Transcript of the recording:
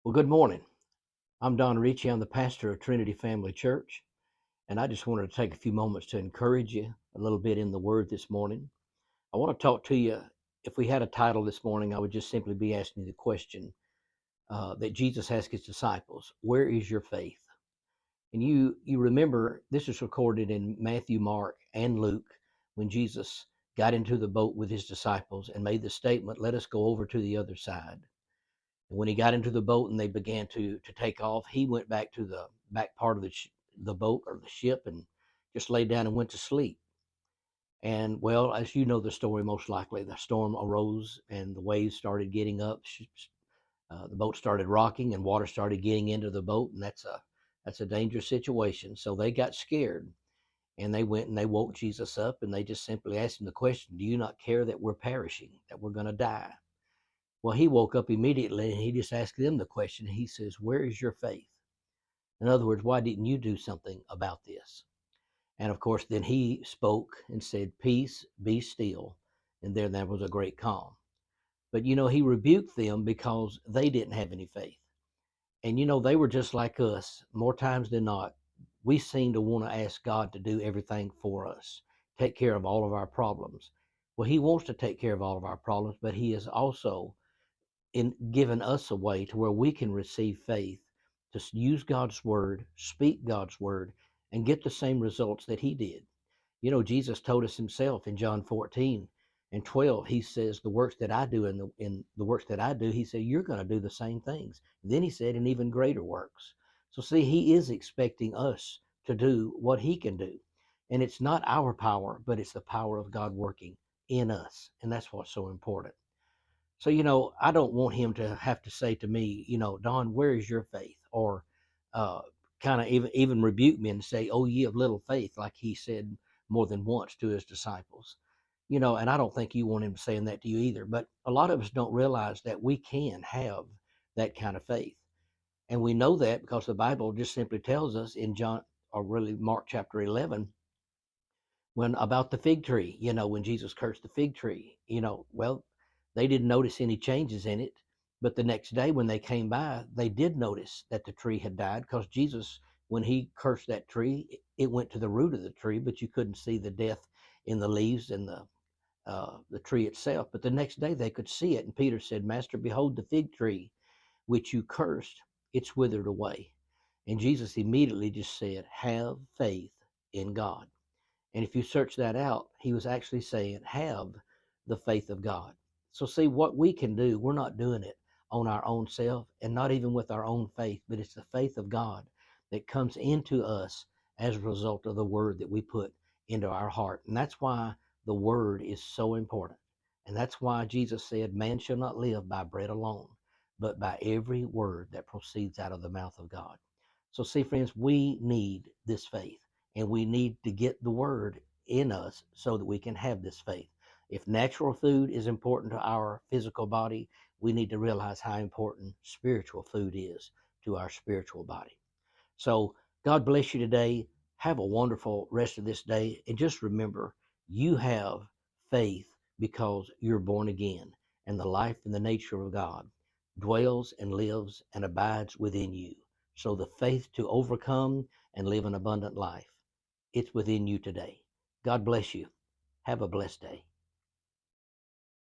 Well, good morning. I'm Don Richey. I'm the pastor of Trinity Family Church, and I just wanted to take a few moments to encourage you a little bit in the Word this morning. I want to talk to you. If we had a title this morning, I would just simply be asking you the question that Jesus asked his disciples: Where is your faith? And you remember this is recorded in Matthew, Mark, and Luke when Jesus got into the boat with his disciples and made the statement, "Let us go over to the other side." And when he got into the boat and they began to take off, he went back to the back part of the boat or the ship and just laid down and went to sleep. And well, as you know the story, most likely the storm arose and the waves started getting up. The boat started rocking and water started getting into the boat, and that's a dangerous situation. So they got scared and they went and they woke Jesus up and they just simply asked him the question, "Do you not care that we're perishing, that we're going to die?" Well, he woke up immediately and he just asked them the question. He says, "Where is your faith?" In other words, why didn't you do something about this? And of course, then he spoke and said, "Peace, be still." And then there was a great calm. But he rebuked them because they didn't have any faith. And they were just like us. More times than not, we seem to want to ask God to do everything for us, take care of all of our problems. Well, he wants to take care of all of our problems, but he is also in giving us a way to where we can receive faith to use God's word, speak God's word, and get the same results that he did. Jesus told us himself in John 14 and 12, he says, "The works that I do in the works that I do," he said, "you're going to do the same things." Then he said, "and even greater works." So see, he is expecting us to do what he can do. And it's not our power, but it's the power of God working in us. And that's what's so important. So, I don't want him to have to say to me, "Don, where is your faith?" Or uh, kind of even rebuke me and say, "Oh, ye of little faith," like he said more than once to his disciples. And I don't think you want him saying that to you either. But a lot of us don't realize that we can have that kind of faith. And we know that because the Bible just simply tells us in John, or really Mark chapter 11, when about the fig tree, when Jesus cursed the fig tree, well, they didn't notice any changes in it. But the next day when they came by, they did notice that the tree had died because Jesus, when he cursed that tree, it went to the root of the tree, but you couldn't see the death in the leaves and the tree itself. But the next day they could see it. And Peter said, "Master, behold the fig tree which you cursed, it's withered away." And Jesus immediately just said, "Have faith in God." And if you search that out, he was actually saying, "Have the faith of God." So see what we can do. We're not doing it on our own self and not even with our own faith, but it's the faith of God that comes into us as a result of the word that we put into our heart. And that's why the word is so important. And that's why Jesus said, "Man shall not live by bread alone, but by every word that proceeds out of the mouth of God." So see, friends, we need this faith. And we need to get the word in us so that we can have this faith. If natural food is important to our physical body, we need to realize how important spiritual food is to our spiritual body. So God bless you today. Have a wonderful rest of this day. And just remember, you have faith because you're born again. And the life and the nature of God dwells and lives and abides within you. So the faith to overcome and live an abundant life, it's within you today. God bless you. Have a blessed day.